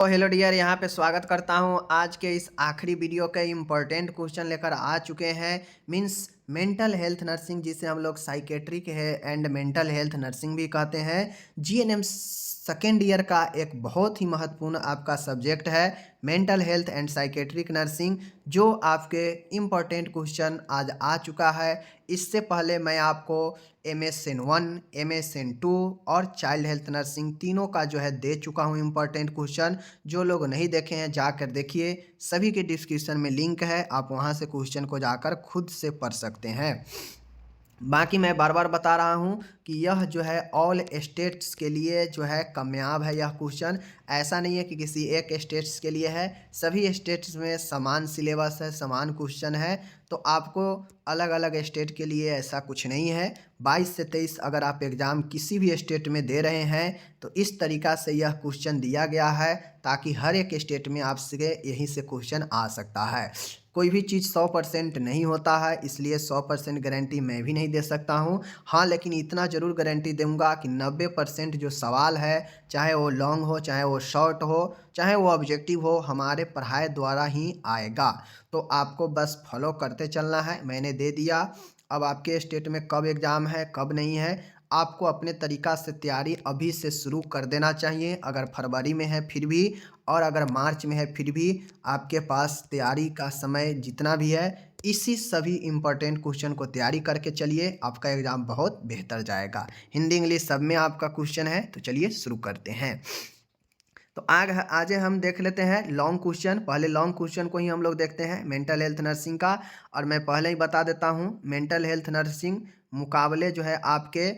तो hello dear, यहाँ पे स्वागत करता हूँ। आज के इस आखिरी वीडियो के इम्पोर्टेंट क्वेश्चन लेकर आ चुके हैं। मीन्स मेंटल हेल्थ नर्सिंग, जिसे हम लोग साइकेट्रिक है एंड मेंटल हेल्थ नर्सिंग भी कहते हैं। जीएनएम सेकेंड ईयर का एक बहुत ही महत्वपूर्ण आपका सब्जेक्ट है mental health and psychiatric nursing, जो आपके इम्पोर्टेंट क्वेश्चन आज आ चुका है। इससे पहले मैं आपको MSN 1, MSN 2 और चाइल्ड हेल्थ नर्सिंग तीनों का जो है दे चुका हूँ इम्पोर्टेंट क्वेश्चन। जो लोग नहीं देखे हैं जाकर देखिए, सभी के डिस्क्रिप्शन में लिंक है, आप वहां से क्वेश्चन को जाकर खुद से पढ़ सकते हैं। बाकी मैं बार बार बता रहा हूँ कि यह जो है ऑल स्टेट्स के लिए जो है कामयाब है। यह क्वेश्चन ऐसा नहीं है कि किसी एक स्टेट्स के लिए है, सभी स्टेट्स में समान सिलेबस है, समान क्वेश्चन है। तो आपको अलग अलग स्टेट के लिए ऐसा कुछ नहीं है। 22 से 23 अगर आप एग्ज़ाम किसी भी स्टेट में दे रहे हैं तो इस तरीक़ा से यह क्वेश्चन दिया गया है ताकि हर एक स्टेट में आपसे यहीं से क्वेश्चन आ सकता है। कोई भी चीज़ 100% नहीं होता है, इसलिए 100% गारंटी मैं भी नहीं दे सकता हूँ। हाँ, लेकिन इतना ज़रूर गारंटी दूंगा कि 90% जो सवाल है, चाहे वो लॉन्ग हो, चाहे वो शॉर्ट हो, चाहे वो ऑब्जेक्टिव हो, हमारे पढ़ाई द्वारा ही आएगा। तो आपको बस फॉलो करते चलना है। मैंने दे दिया। अब आपके स्टेट में कब एग्ज़ाम है कब नहीं है, आपको अपने तरीक़ा से तैयारी अभी से शुरू कर देना चाहिए। अगर फरवरी में है फिर भी, और अगर मार्च में है फिर भी, आपके पास तैयारी का समय जितना भी है, इसी सभी इम्पोर्टेंट क्वेश्चन को तैयारी करके चलिए, आपका एग्ज़ाम बहुत बेहतर जाएगा। हिंदी इंग्लिश सब में आपका क्वेश्चन है, तो चलिए शुरू करते हैं। तो आज हम देख लेते हैं लॉन्ग क्वेश्चन। पहले लॉन्ग क्वेश्चन को ही हम लोग देखते हैं मेंटल हेल्थ नर्सिंग का। और मैं पहले ही बता देता हूँ, मेंटल हेल्थ नर्सिंग मुकाबले जो है आपके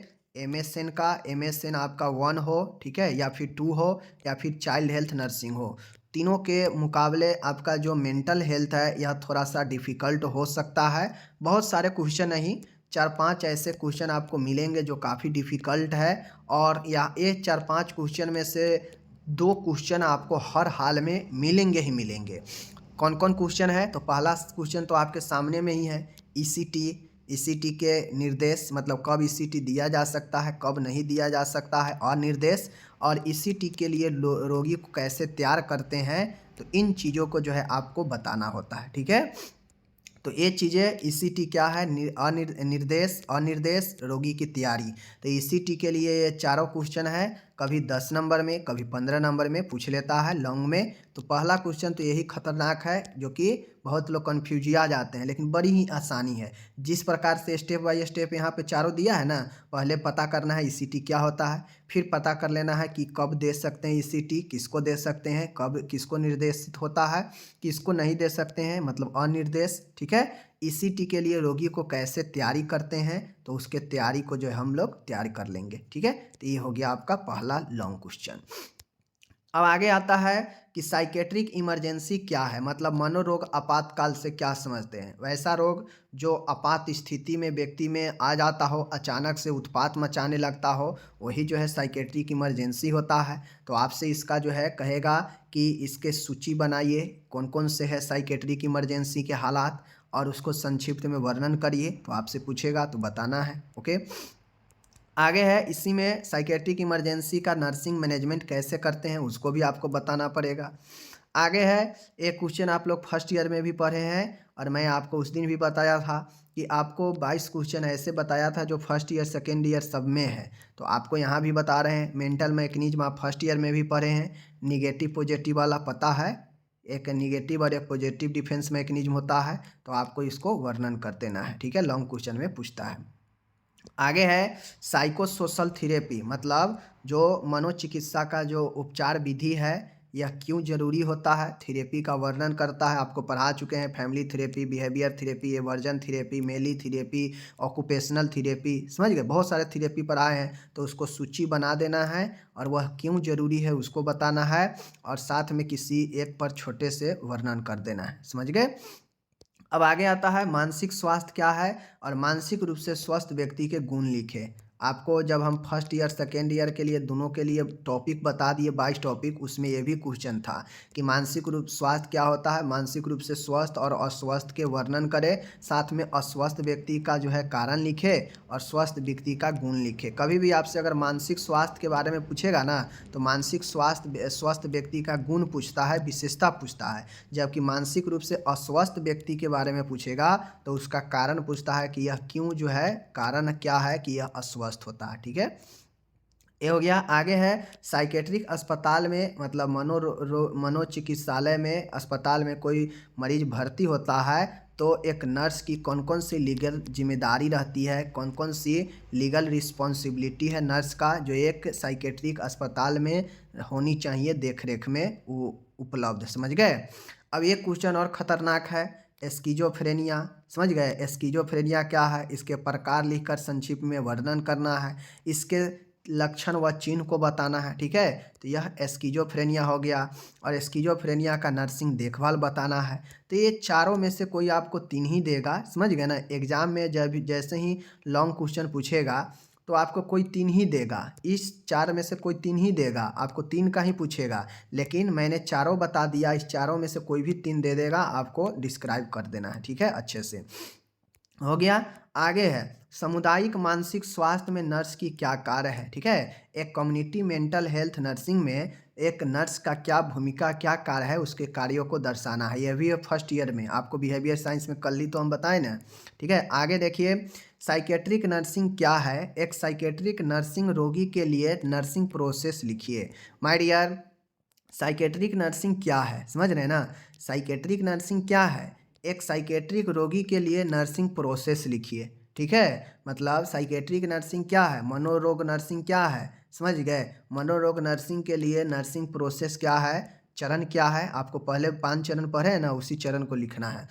MSN का, MSN आपका 1 हो, ठीक है, या फिर 2 हो, या फिर चाइल्ड हेल्थ नर्सिंग हो, तीनों के मुकाबले आपका जो मेंटल हेल्थ है यह थोड़ा सा डिफ़िकल्ट हो सकता है। बहुत सारे क्वेश्चन नहीं, 4-5 ऐसे क्वेश्चन आपको मिलेंगे जो काफ़ी डिफ़िकल्ट है। और या ये 4-5 क्वेश्चन में से 2 क्वेश्चन आपको हर हाल में मिलेंगे ही मिलेंगे। कौन कौन क्वेश्चन है? तो पहला क्वेश्चन तो आपके सामने में ही है, ECT के निर्देश, मतलब कब ECT दिया जा सकता है, कब नहीं दिया जा सकता है, और निर्देश, और ECT के लिए रोगी को कैसे तैयार करते हैं। तो इन चीज़ों को जो है आपको बताना होता है, ठीक है। तो ये चीज़ें ECT क्या है, अनिर्देश रोगी की तैयारी। तो ECT के लिए ये चारों क्वेश्चन है, कभी 10 नंबर में, कभी 15 नंबर में पूछ लेता है लॉन्ग में। तो पहला क्वेश्चन तो यही खतरनाक है, जो कि बहुत लोग कन्फ्यूजिया जाते हैं, लेकिन बड़ी ही आसानी है। जिस प्रकार से स्टेप बाय स्टेप यहाँ पे चारों दिया है ना, पहले पता करना है ECT क्या होता है, फिर पता कर लेना है कि कब दे सकते हैं ECT, किसको दे सकते हैं, कब किसको निर्देशित होता है, किसको नहीं दे सकते हैं, मतलब अनिर्देश, ठीक है। ECT के लिए रोगी को कैसे तैयारी करते हैं, तो उसके तैयारी को जो है हम लोग तैयारी कर लेंगे, ठीक है। तो ये हो गया आपका पहला लॉन्ग क्वेश्चन। अब आगे आता है कि साइकेट्रिक इमरजेंसी क्या है, मतलब मनोरोग आपातकाल से क्या समझते हैं। वैसा रोग जो आपात स्थिति में व्यक्ति में आ जाता हो, अचानक से उत्पात मचाने लगता हो, वही जो है साइकेट्रिक इमरजेंसी होता है। तो आपसे इसका जो है कहेगा कि इसके सूची बनाइए, कौन कौन से है साइकेट्रिक इमरजेंसी के हालात, और उसको संक्षिप्त में वर्णन करिए। तो आपसे पूछेगा तो बताना है, ओके। आगे है, इसी में साइकेट्रिक इमरजेंसी का नर्सिंग मैनेजमेंट कैसे करते हैं उसको भी आपको बताना पड़ेगा। आगे है, एक क्वेश्चन आप लोग फर्स्ट ईयर में भी पढ़े हैं, और मैं आपको उस दिन भी बताया था कि आपको 22 क्वेश्चन ऐसे बताया था जो फर्स्ट ईयर सेकेंड ईयर सब में है। तो आपको यहाँ भी बता रहे हैं, मेंटल मैकेनिज्म आप फर्स्ट ईयर में भी पढ़े हैं, निगेटिव पॉजिटिव वाला पता है, एक निगेटिव और एक पॉजिटिव डिफेंस मैकेनिज्म होता है। तो आपको इसको वर्णन कर देना है, ठीक है, लॉन्ग क्वेश्चन में पूछता है। आगे है साइकोसोशल थेरेपी, मतलब जो मनोचिकित्सा का जो उपचार विधि है, यह क्यों जरूरी होता है, थेरेपी का वर्णन करता है। आपको पढ़ा चुके हैं family therapy, behaviour therapy, aversion therapy, मेली थेरेपी, ऑक्यूपेशनल थेरेपी, समझ गए, बहुत सारे थेरेपी पढ़ाए हैं। तो उसको सूची बना देना है, और वह क्यों जरूरी है उसको बताना है, और साथ में किसी एक पर छोटे से वर्णन कर देना है, समझ गए। अब आगे आता है मानसिक स्वास्थ्य क्या है, और मानसिक रूप से स्वस्थ व्यक्ति के गुण लिखे। आपको जब हम फर्स्ट ईयर सेकेंड ईयर के लिए दोनों के लिए टॉपिक बता दिए 22 टॉपिक, उसमें ये भी क्वेश्चन था कि मानसिक रूप स्वास्थ्य क्या होता है, मानसिक रूप से स्वस्थ और अस्वस्थ के वर्णन करें, साथ में अस्वस्थ व्यक्ति का जो है कारण लिखे और स्वस्थ व्यक्ति का गुण लिखे। कभी भी आपसे अगर मानसिक स्वास्थ्य के बारे में पूछेगा ना तो मानसिक स्वास्थ्य स्वस्थ व्यक्ति का गुण पूछता है, विशेषता पूछता है, जबकि मानसिक रूप से अस्वस्थ व्यक्ति के बारे में पूछेगा तो उसका कारण पूछता है कि यह क्यों जो है, कारण क्या है कि यह अस्वस्थ होता है। ठीक है, ये हो गया। आगे है साइकेट्रिक अस्पताल में मतलब मनोचिकित्सालय में अस्पताल में कोई मरीज भर्ती होता है तो एक नर्स की कौन कौन सी लीगल जिम्मेदारी रहती है, कौन कौन सी लीगल रिस्पॉन्सिबिलिटी है नर्स का, जो एक साइकेट्रिक अस्पताल में होनी चाहिए देख रेख में वो उपलब्ध। समझ गए। अब एक क्वेश्चन और ख़तरनाक है, एस्किजोफ्रेनिया। समझ गए, एस्किजोफ्रेनिया क्या है, इसके प्रकार लिखकर संक्षिप्त में वर्णन करना है, इसके लक्षण व चिन्ह को बताना है। ठीक है, तो यह एस्किजोफ्रेनिया हो गया और एस्किजोफ्रेनिया का नर्सिंग देखभाल बताना है। तो ये चारों में से कोई आपको 3 ही देगा। समझ गए ना, एग्जाम में जब जैसे ही लॉन्ग क्वेश्चन पूछेगा तो आपको कोई 3 ही देगा, इस 4 में से कोई 3 ही देगा, आपको 3 का ही पूछेगा। लेकिन मैंने चारों बता दिया, इस चारों में से कोई भी 3 दे देगा, आपको डिस्क्राइब कर देना है। ठीक है, अच्छे से हो गया। आगे है सामुदायिक मानसिक स्वास्थ्य में नर्स की क्या कार्य है। ठीक है, एक कम्युनिटी मेंटल हेल्थ नर्सिंग में एक नर्स का क्या भूमिका, क्या कार्य है, उसके कार्यों को दर्शाना है। यह भी है फर्स्ट ईयर में, आपको बिहेवियर साइंस में कल ही तो हम बताए ना। ठीक है, आगे देखिए साइकेट्रिक नर्सिंग क्या है। एक साइकेट्रिक नर्सिंग रोगी के लिए नर्सिंग प्रोसेस लिखिए। माय डियर, साइकेट्रिक नर्सिंग क्या है, समझ रहे हैं ना। साइकेट्रिक नर्सिंग क्या है, एक साइकेट्रिक रोगी के लिए नर्सिंग प्रोसेस लिखिए। ठीक है, मतलब साइकेट्रिक नर्सिंग क्या है, मनोरोग नर्सिंग क्या है, समझ गए। मनोरोग नर्सिंग के लिए नर्सिंग प्रोसेस क्या है, चरण क्या है, आपको पहले 5 चरण पढ़े हैं ना, उसी चरण को लिखना है।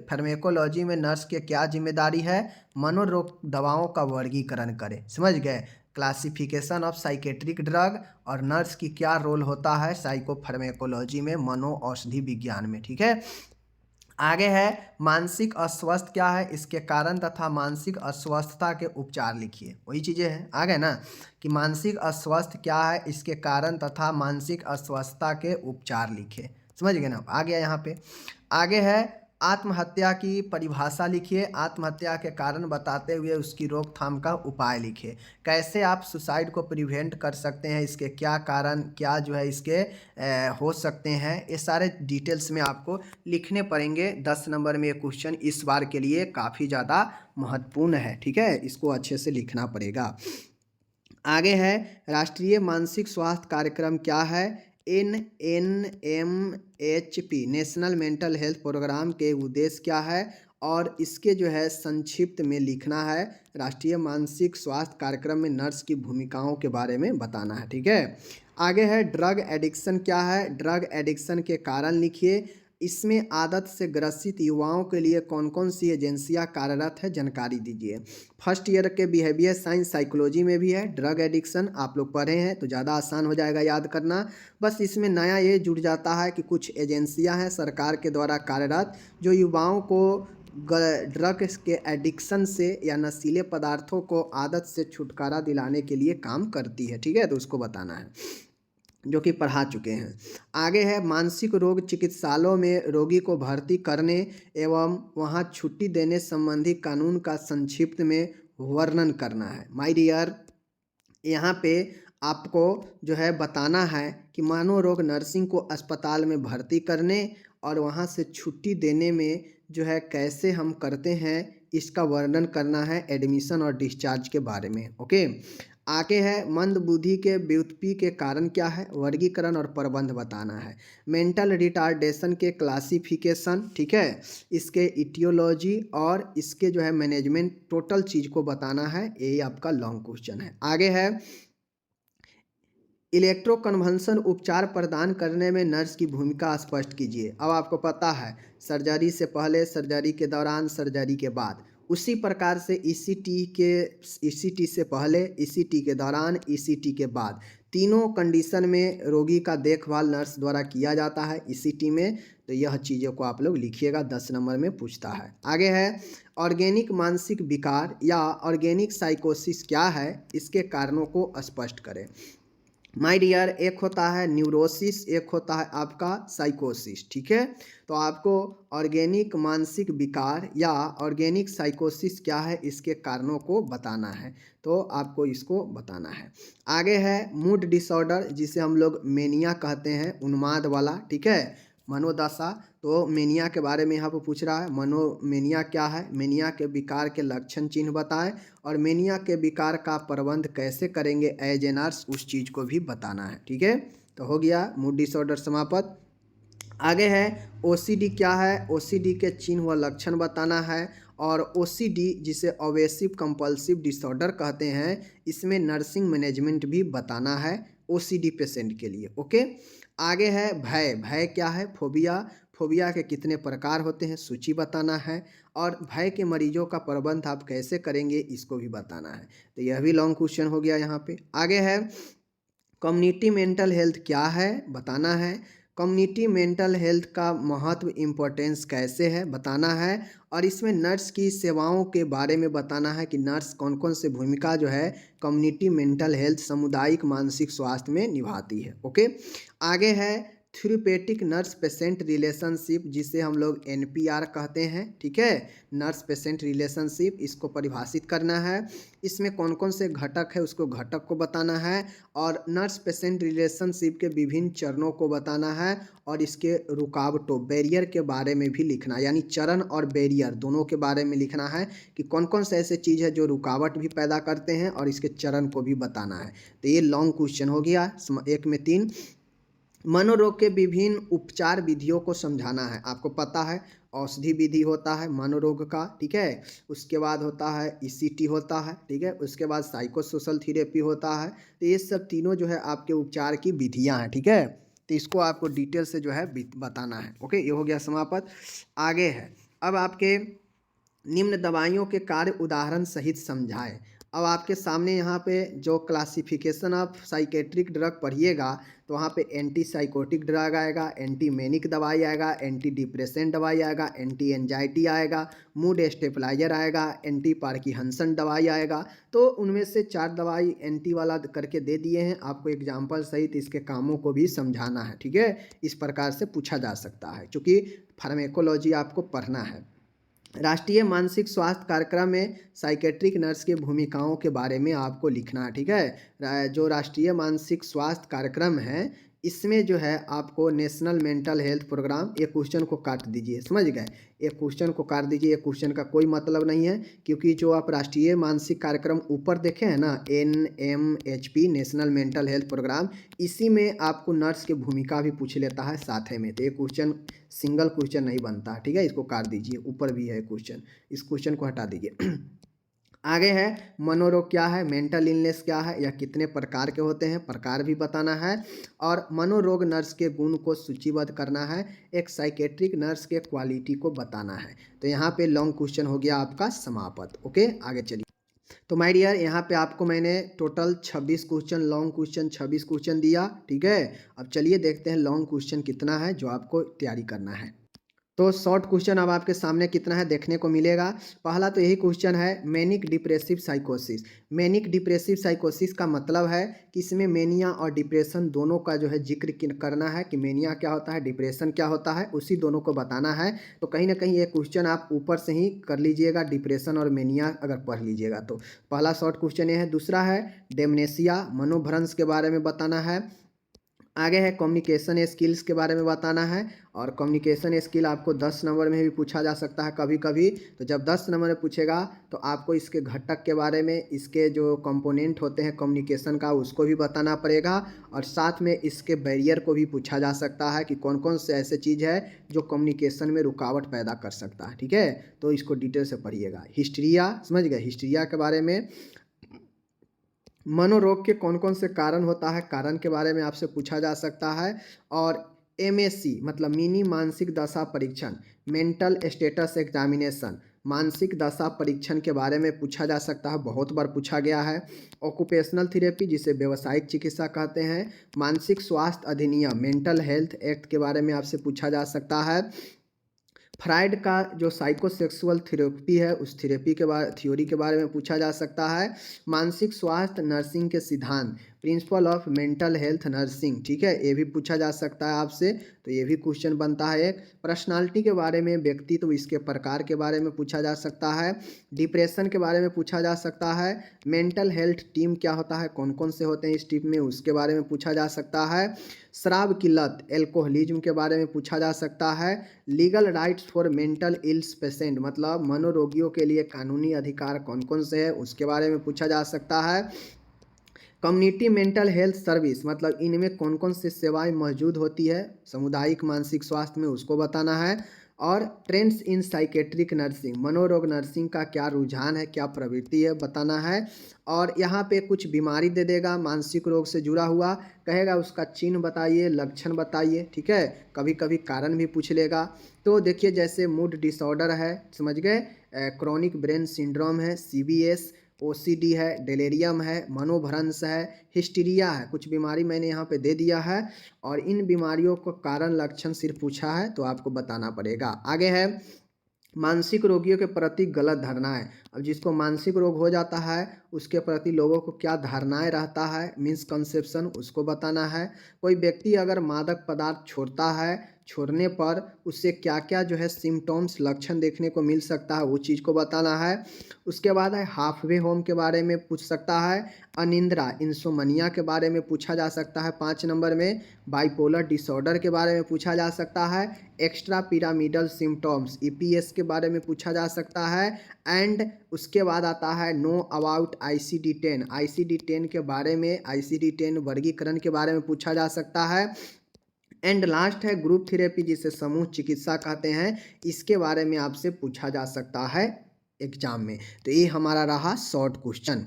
फार्मेकोलॉजी में नर्स के क्या जिम्मेदारी है, मनोरोग दवाओं का वर्गीकरण करें। समझ गए, क्लासिफिकेशन ऑफ साइकेट्रिक ड्रग और नर्स की क्या रोल होता है साइकोफार्मेकोलॉजी में, मनो औषधि विज्ञान में। ठीक है, आगे है मानसिक अस्वस्थ क्या है, इसके कारण तथा मानसिक अस्वस्थता के उपचार लिखिए। वही चीज़ें हैं, आगे ना कि मानसिक अस्वस्थ क्या है, इसके कारण तथा मानसिक अस्वस्थता के उपचार लिखिए। समझ गए ना, आ गया यहाँ पे। आगे है आत्महत्या की परिभाषा लिखिए, आत्महत्या के कारण बताते हुए उसकी रोकथाम का उपाय लिखिए। कैसे आप सुसाइड को प्रिवेंट कर सकते हैं, इसके क्या कारण, क्या जो है इसके हो सकते हैं, ये सारे डिटेल्स में आपको लिखने पड़ेंगे। 10 नंबर में ये क्वेश्चन इस बार के लिए काफ़ी ज़्यादा महत्वपूर्ण है। ठीक है, इसको अच्छे से लिखना पड़ेगा। आगे है राष्ट्रीय मानसिक स्वास्थ्य कार्यक्रम क्या है, NNMHP national mental health programme के उद्देश्य क्या है और इसके जो है संक्षिप्त में लिखना है। राष्ट्रीय मानसिक स्वास्थ्य कार्यक्रम में नर्स की भूमिकाओं के बारे में बताना है। ठीक है, आगे है ड्रग एडिक्शन क्या है, ड्रग एडिक्शन के कारण लिखिए। इसमें आदत से ग्रसित युवाओं के लिए कौन कौन सी एजेंसियां कार्यरत है, जानकारी दीजिए। फर्स्ट ईयर के बिहेवियर साइंस साइकोलॉजी में भी है ड्रग एडिक्शन, आप लोग पढ़े हैं तो ज़्यादा आसान हो जाएगा याद करना। बस इसमें नया ये जुड़ जाता है कि कुछ एजेंसियां हैं सरकार के द्वारा कार्यरत जो युवाओं को ड्रग्स के एडिक्शन से या नशीले पदार्थों को आदत से छुटकारा दिलाने के लिए काम करती है। ठीक है, तो उसको बताना है, जो कि पढ़ा चुके हैं। आगे है मानसिक रोग चिकित्सालयों में रोगी को भर्ती करने एवं वहां छुट्टी देने संबंधी कानून का संक्षिप्त में वर्णन करना है। माय डियर, यहाँ पे आपको जो है बताना है कि मनोरोग नर्सिंग को अस्पताल में भर्ती करने और वहाँ से छुट्टी देने में जो है कैसे हम करते हैं, इसका वर्णन करना है एडमिशन और डिस्चार्ज के बारे में। ओके, आगे है मंद बुद्धि के व्युत्पत्ति के कारण क्या है, वर्गीकरण और प्रबंध बताना है। मेंटल रिटार्डेशन के क्लासिफिकेशन, ठीक है, इसके इटियोलॉजी और इसके जो है मैनेजमेंट, टोटल चीज़ को बताना है। यही आपका लॉन्ग क्वेश्चन है। आगे है इलेक्ट्रोकन्वल्सन उपचार प्रदान करने में नर्स की भूमिका स्पष्ट कीजिए। अब आपको पता है सर्जरी से पहले, सर्जरी के दौरान, सर्जरी के बाद, उसी प्रकार से ईसीटी से पहले, ईसीटी के दौरान, ईसीटी के बाद, तीनों कंडीशन में रोगी का देखभाल नर्स द्वारा किया जाता है ईसीटी में। तो यह चीज़ों को आप लोग लिखिएगा, 10 नंबर में पूछता है। आगे है ऑर्गेनिक मानसिक विकार या ऑर्गेनिक साइकोसिस क्या है, इसके कारणों को स्पष्ट करें। माय डियर, एक होता है न्यूरोसिस, एक होता है आपका साइकोसिस। ठीक है, तो आपको ऑर्गेनिक मानसिक विकार या ऑर्गेनिक साइकोसिस क्या है, इसके कारणों को बताना है। तो आपको इसको बताना है। आगे है मूड डिसऑर्डर, जिसे हम लोग मेनिया कहते हैं, उन्माद वाला। ठीक है, मनोदशा। तो मेनिया के बारे में यहाँ पर पूछ रहा है, मेनिया क्या है, मेनिया के विकार के लक्षण चिन्ह बताएं और मेनिया के विकार का प्रबंध कैसे करेंगे एज ए नर्स, उस चीज़ को भी बताना है। ठीक है, तो हो गया मूड डिसऑर्डर समाप्त। आगे है ओसीडी क्या है, ओसीडी के चिन्ह व लक्षण बताना है। और ओसीडी जिसे ऑब्सेसिव कंपल्सिव डिसऑर्डर कहते हैं, इसमें नर्सिंग मैनेजमेंट भी बताना है ओसीडी पेशेंट के लिए। ओके, आगे है भय, भय क्या है, फोबिया, फोबिया के कितने प्रकार होते हैं, सूची बताना है। और भय के मरीजों का प्रबंध आप कैसे करेंगे, इसको भी बताना है। तो यह भी लॉन्ग क्वेश्चन हो गया यहाँ पे। आगे है कम्युनिटी मेंटल हेल्थ क्या है, बताना है। कम्युनिटी मेंटल हेल्थ का महत्व इम्पोर्टेंस कैसे है, बताना है। और इसमें नर्स की सेवाओं के बारे में बताना है कि नर्स कौन कौन से भूमिका जो है कम्युनिटी मेंटल हेल्थ सामुदायिक मानसिक स्वास्थ्य में निभाती है। ओके, आगे है थेरेपेटिक नर्स पेशेंट रिलेशनशिप, जिसे हम लोग NPR कहते हैं। ठीक है, नर्स पेशेंट रिलेशनशिप, इसको परिभाषित करना है। इसमें कौन कौन से घटक है, उसको घटक को बताना है। और नर्स पेशेंट रिलेशनशिप के विभिन्न चरणों को बताना है और इसके रुकावटों, बैरियर के बारे में भी लिखना, यानी चरण और बैरियर दोनों के बारे में लिखना है कि कौन कौन से ऐसे चीज़ है जो रुकावट भी पैदा करते हैं, और इसके चरण को भी बताना है। तो ये लॉन्ग क्वेश्चन हो गया, एक में 3। मनोरोग के विभिन्न उपचार विधियों को समझाना है। आपको पता है औषधि विधि होता है मनोरोग का। ठीक है, उसके बाद होता है ECT होता है। ठीक है, उसके बाद साइकोसोशल थेरेपी होता है। तो ये सब तीनों जो है आपके उपचार की विधियां हैं। ठीक है, तो इसको आपको डिटेल से जो है बताना है। ओके, ये हो गया समाप्त। आगे है अब आपके निम्न दवाइयों के कार्य उदाहरण सहित समझाएं। अब आपके सामने यहाँ पे जो क्लासिफिकेशन ऑफ साइकेट्रिक ड्रग पढ़िएगा, तो वहाँ पे एंटी साइकोटिक ड्रग आएगा, एंटी मेनिक दवाई आएगा, एंटी डिप्रेसेंट दवाई आएगा, एंटी एंजाइटी आएगा, मूड स्टेबलाइजर आएगा, एंटी पार्किंसन दवाई आएगा। तो उनमें से 4 दवाई एंटी वाला करके दे दिए हैं, आपको एग्जाम्पल सहित इसके कामों को भी समझाना है। ठीक है, इस प्रकार से पूछा जा सकता है, क्योंकि फार्मेकोलॉजी आपको पढ़ना है। राष्ट्रीय मानसिक स्वास्थ्य कार्यक्रम में साइकेट्रिक नर्स की भूमिकाओं के बारे में आपको लिखना है। ठीक है, जो राष्ट्रीय मानसिक स्वास्थ्य कार्यक्रम है, इसमें जो है आपको नेशनल मेंटल हेल्थ प्रोग्राम, ये क्वेश्चन को काट दीजिए, समझ गए, ये क्वेश्चन को काट दीजिए। ये क्वेश्चन का कोई मतलब नहीं है, क्योंकि जो आप राष्ट्रीय मानसिक कार्यक्रम ऊपर देखे हैं ना, NMHP national mental health programme, इसी में आपको नर्स की भूमिका भी पूछ लेता है साथ में। तो ये क्वेश्चन सिंगल क्वेश्चन नहीं बनता। ठीक है, इसको काट दीजिए, ऊपर भी है क्वेश्चन, इस क्वेश्चन को हटा दीजिए। आगे है मनोरोग क्या है, मेंटल इलनेस क्या है, या कितने प्रकार के होते हैं, प्रकार भी बताना है। और मनोरोग नर्स के गुण को सूचीबद्ध करना है। एक साइकेट्रिक नर्स के क्वालिटी को बताना है। तो यहाँ पे लॉन्ग क्वेश्चन हो गया आपका समाप्त। ओके, आगे चलिए। तो माय डियर, यहाँ पे आपको मैंने total 26 question, long question 26 question दिया। ठीक है, अब चलिए देखते हैं लॉन्ग क्वेश्चन कितना है जो आपको तैयारी करना है। तो शॉर्ट क्वेश्चन अब आपके सामने कितना है देखने को मिलेगा। पहला तो यही क्वेश्चन है, मैनिक डिप्रेसिव साइकोसिस। मैनिक डिप्रेसिव साइकोसिस का मतलब है कि इसमें मेनिया और डिप्रेशन दोनों का जो है जिक्र करना है कि मेनिया क्या होता है, डिप्रेशन क्या होता है, उसी दोनों को बताना है। तो कहीं ना कहीं ये क्वेश्चन आप ऊपर से ही कर लीजिएगा, डिप्रेशन और मेनिया अगर पढ़ लीजिएगा तो। पहला शॉर्ट क्वेश्चन ये है। दूसरा है डेमनेशिया, मनोभ्रंश के बारे में बताना है। आगे है कम्युनिकेशन स्किल्स के बारे में बताना है। और कम्युनिकेशन स्किल आपको 10 नंबर में भी पूछा जा सकता है कभी कभी। तो जब 10 नंबर में पूछेगा तो आपको इसके घटक के बारे में, इसके जो कंपोनेंट होते हैं कम्युनिकेशन का, उसको भी बताना पड़ेगा। और साथ में इसके बैरियर को भी पूछा जा सकता है कि कौन कौन से ऐसे चीज़ है जो कम्युनिकेशन में रुकावट पैदा कर सकता है। ठीक है, तो इसको डिटेल से पढ़िएगा। हिस्ट्रिया, समझ गए, हिस्ट्रिया के बारे में। मनोरोग के कौन कौन से कारण होता है, कारण के बारे में आपसे पूछा जा सकता है। और MSC मतलब मिनी मानसिक दशा परीक्षण, मेंटल स्टेटस एग्जामिनेशन, मानसिक दशा परीक्षण के बारे में पूछा जा सकता है, बहुत बार पूछा गया है। ऑक्यूपेशनल थेरेपी, जिसे व्यावसायिक चिकित्सा कहते हैं। मानसिक स्वास्थ्य अधिनियम, मेंटल हेल्थ एक्ट के बारे में आपसे पूछा जा सकता है। फ्राइड का जो साइकोसेक्सुअल थेरेपी है उस थेरेपी के बारे थ्योरी के बारे में पूछा जा सकता है। मानसिक स्वास्थ्य नर्सिंग के सिद्धांत, principle of mental health nursing, ठीक है, ये भी पूछा जा सकता है आपसे, तो ये भी क्वेश्चन बनता है एक। पर्सनालिटी के बारे में, व्यक्तित्व, इसके प्रकार के बारे में पूछा जा सकता है। डिप्रेशन के बारे में पूछा जा सकता है। मेंटल हेल्थ टीम क्या होता है, कौन कौन से होते हैं इस टीम में, उसके बारे में पूछा जा सकता है। शराब की लत, एल्कोहलिज्म के बारे में पूछा जा सकता है। Legal rights for mental ills patient, मतलब मनोरोगियों के लिए कानूनी अधिकार कौन कौन से हैं उसके बारे में पूछा जा सकता है। कम्युनिटी मेंटल हेल्थ सर्विस, मतलब इनमें कौन कौन सी सेवाएं मौजूद होती है सामुदायिक मानसिक स्वास्थ्य में, उसको बताना है। और ट्रेंड्स इन साइकेट्रिक नर्सिंग, मनोरोग नर्सिंग का क्या रुझान है, क्या प्रवृत्ति है, बताना है। और यहाँ पे कुछ बीमारी दे देगा मानसिक रोग से जुड़ा हुआ, कहेगा उसका चिन्ह बताइए, लक्षण बताइए, ठीक है, कभी कभी कारण भी पूछ लेगा। तो देखिए जैसे मूड डिसऑर्डर है, समझ गए, क्रोनिक ब्रेन सिंड्रोम है, सीबीएस, ओसीडी है, डेलेरियम है, मनोभ्रंश है, हिस्टीरिया है, कुछ बीमारी मैंने यहाँ पे दे दिया है। और इन बीमारियों को कारण लक्षण सिर्फ पूछा है तो आपको बताना पड़ेगा। आगे है मानसिक रोगियों के प्रति गलत धारणाएं। अब जिसको मानसिक रोग हो जाता है उसके प्रति लोगों को क्या धारणाएं रहता है, मिसकंसेप्शन, उसको बताना है। कोई व्यक्ति अगर मादक पदार्थ छोड़ता है, छोड़ने पर उससे क्या क्या जो है सिम्टम्स, लक्षण देखने को मिल सकता है, वो चीज़ को बताना है। उसके बाद है हाफ वे होम के बारे में पूछ सकता है। अनिंद्रा, इंसोमनिया के बारे में पूछा जा सकता है 5 नंबर में। बाइपोलर डिसऑर्डर के बारे में पूछा जा सकता है। एक्स्ट्रा पिरामिडल सिम्टम्स, ईपीएस के बारे में पूछा जा सकता है। एंड उसके बाद आता है नो अबाउट ICD-10, ICD-10 के बारे में, ICD-10 वर्गीकरण के बारे में पूछा जा सकता है। एंड लास्ट है ग्रुप थेरेपी, जिसे समूह चिकित्सा कहते हैं, इसके बारे में आपसे पूछा जा सकता है एग्जाम में। तो ये हमारा रहा शॉर्ट क्वेश्चन।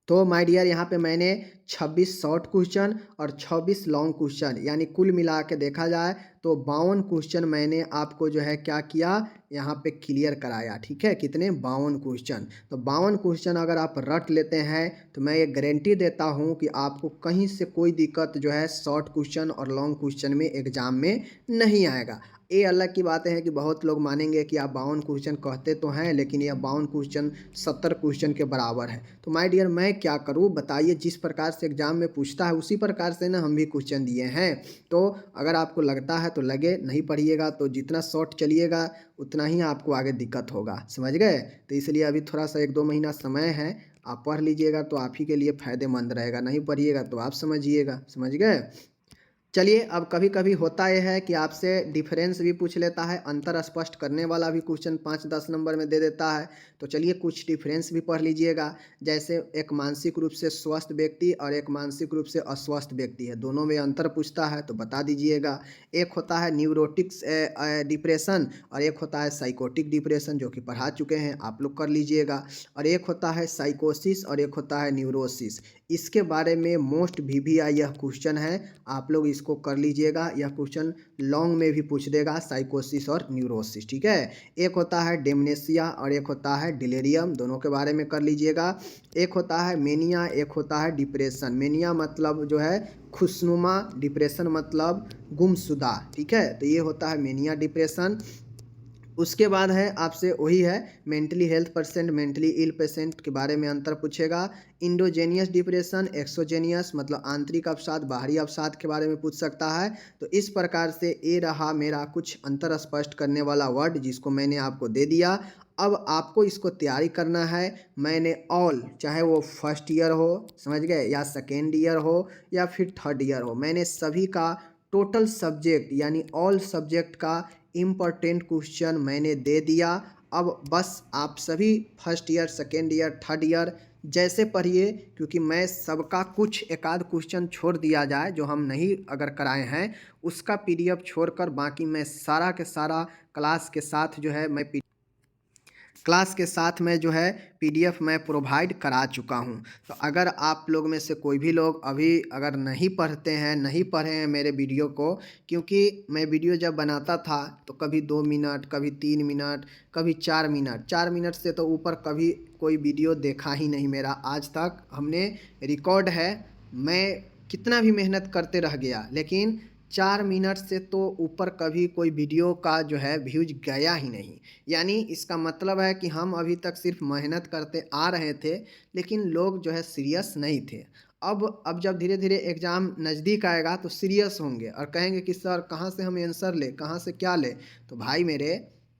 तो माय डियर यहाँ पे मैंने 26 शॉर्ट क्वेश्चन और 26 लॉन्ग क्वेश्चन, यानी कुल मिला के देखा जाए तो 52 क्वेश्चन मैंने आपको जो है क्या किया, यहाँ पे क्लियर कराया, ठीक है। कितने, 52 क्वेश्चन। तो 52 क्वेश्चन अगर आप रट लेते हैं तो मैं ये गारंटी देता हूँ कि आपको कहीं से कोई दिक्कत जो है शॉर्ट क्वेश्चन और लॉन्ग क्वेश्चन में एग्जाम में नहीं आएगा। ये अलग की बातें हैं कि बहुत लोग मानेंगे कि आप 52 क्वेश्चन कहते तो हैं, लेकिन यह 52 क्वेश्चन 70 क्वेश्चन के बराबर है। तो माय डियर मैं क्या करूँ बताइए, जिस प्रकार से एग्जाम में पूछता है उसी प्रकार से ना हम भी क्वेश्चन दिए हैं। तो अगर आपको लगता है तो लगे, नहीं पढ़िएगा तो जितना शॉर्ट चलिएगा उतना ही आपको आगे दिक्कत होगा, समझ गए। तो इसलिए अभी थोड़ा सा 1-2 महीना समय है, आप पढ़ लीजिएगा तो आप ही के लिए फ़ायदेमंद रहेगा, नहीं पढ़िएगा तो आप समझिएगा, समझ गए। चलिए अब कभी कभी होता यह है कि आपसे डिफरेंस भी पूछ लेता है, अंतर स्पष्ट करने वाला भी क्वेश्चन 5-10 नंबर में दे देता है। तो चलिए कुछ डिफरेंस भी पढ़ लीजिएगा। जैसे एक मानसिक रूप से स्वस्थ व्यक्ति और एक मानसिक रूप से अस्वस्थ व्यक्ति है, दोनों में अंतर पूछता है तो बता दीजिएगा। एक होता है न्यूरोटिक्स डिप्रेशन और एक होता है साइकोटिक डिप्रेशन, जो कि पढ़ा चुके हैं, आप लोग कर लीजिएगा। और एक होता है साइकोसिस और एक होता है न्यूरोसिस। इसके बारे में मोस्ट VVI यह क्वेश्चन है, आप लोग इसको कर लीजिएगा। यह क्वेश्चन लॉन्ग में भी पूछ देगा, साइकोसिस और न्यूरोसिस, ठीक है। एक होता है डेमनेशिया और एक होता है डिलेरियम, दोनों के बारे में कर लीजिएगा। एक होता है मेनिया, एक होता है डिप्रेशन। मेनिया मतलब जो है खुशनुमा, डिप्रेशन मतलब गुमशुदा, ठीक है। तो ये होता है मेनिया डिप्रेशन। उसके बाद है आपसे वही है mentally health patient, mentally ill patient के बारे में अंतर पूछेगा। इंडोजेनियस डिप्रेशन, एक्सोजेनियस मतलब आंतरिक अवसाद, बाहरी अवसाद के बारे में पूछ सकता है। तो इस प्रकार से ये रहा मेरा कुछ अंतर स्पष्ट करने वाला वर्ड, जिसको मैंने आपको दे दिया। अब आपको इसको तैयारी करना है। मैंने ऑल, चाहे वो फर्स्ट ईयर हो, समझ गए, या सेकेंड ईयर हो या फिर थर्ड ईयर हो, मैंने सभी का टोटल सब्जेक्ट यानी ऑल सब्जेक्ट का इम्पोर्टेंट क्वेश्चन मैंने दे दिया। अब बस आप सभी first year, second year, third year जैसे पढ़िए, क्योंकि मैं सबका कुछ एक आध क्वेश्चन छोड़ दिया जाए जो हम नहीं अगर कराए हैं, उसका PDF छोड़कर बाकी मैं सारा के सारा क्लास के साथ जो है मैं जो है PDF मैं प्रोवाइड करा चुका हूं। तो अगर आप लोग में से कोई भी लोग अभी अगर नहीं पढ़ते हैं, नहीं पढ़े हैं मेरे वीडियो को, क्योंकि मैं वीडियो जब बनाता था तो कभी 2 मिनट, कभी 3 मिनट, कभी 4 मिनट, 4 मिनट से तो ऊपर कभी कोई वीडियो देखा ही नहीं मेरा आज तक। हमने रिकॉर्ड है, मैं कितना भी मेहनत करते रह गया, लेकिन 4 मिनट से तो ऊपर कभी कोई वीडियो का जो है व्यूज गया ही नहीं। यानी इसका मतलब है कि हम अभी तक सिर्फ मेहनत करते आ रहे थे, लेकिन लोग जो है सीरियस नहीं थे। अब जब धीरे धीरे एग्ज़ाम नज़दीक आएगा तो सीरियस होंगे और कहेंगे कि सर कहाँ से हम आंसर ले, कहाँ से क्या ले। तो भाई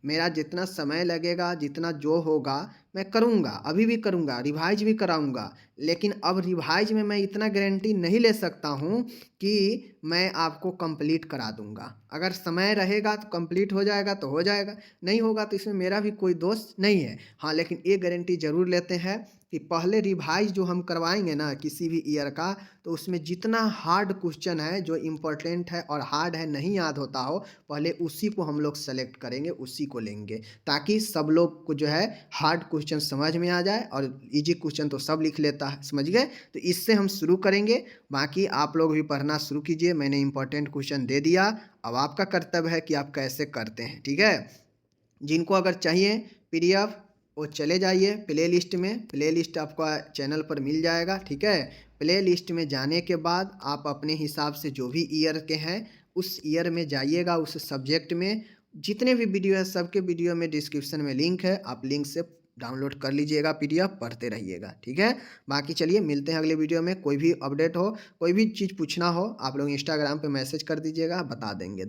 मेरा जितना समय लगेगा, जितना जो होगा मैं करूँगा, अभी भी करूँगा, रिवाइज भी कराऊँगा। लेकिन अब रिवाइज में मैं इतना गारंटी नहीं ले सकता हूँ कि मैं आपको कंप्लीट करा दूँगा। अगर समय रहेगा तो कंप्लीट हो जाएगा तो हो जाएगा, नहीं होगा तो इसमें मेरा भी कोई दोष नहीं है। हाँ, लेकिन ये गारंटी ज़रूर लेते हैं कि पहले रिवाइज जो हम करवाएँगे ना किसी भी ईयर का, तो उसमें जितना हार्ड क्वेश्चन है, जो इम्पोर्टेंट है और हार्ड है नहीं याद होता हो, पहले उसी को हम लोग सेलेक्ट करेंगे, उसी को लेंगे, ताकि सब लोग को जो है हार्ड क्वेश्चन समझ में आ जाए और इजी क्वेश्चन तो सब लिख लेता है, समझ गए। तो इससे हम शुरू करेंगे, बाकी आप लोग भी पढ़ना शुरू कीजिए। मैंने इंपॉर्टेंट क्वेश्चन दे दिया, अब आपका कर्तव्य है कि आप कैसे करते हैं, ठीक है। जिनको अगर चाहिए पीडीएफ, वो चले जाइए प्ले लिस्ट में, प्ले लिस्ट आपका चैनल पर मिल जाएगा, ठीक है। प्ले लिस्ट में जाने के बाद आप अपने हिसाब से जो भी ईयर के हैं उस ईयर में जाइएगा, उस सब्जेक्ट में जितने भी वीडियो है सबके वीडियो में डिस्क्रिप्शन में लिंक है, आप लिंक से डाउनलोड कर लीजिएगा, पीडीएफ पढ़ते रहिएगा, ठीक है। बाकी चलिए मिलते हैं अगले वीडियो में। कोई भी अपडेट हो, कोई भी चीज़ पूछना हो, आप लोग इंस्टाग्राम पे मैसेज कर दीजिएगा, बता देंगे।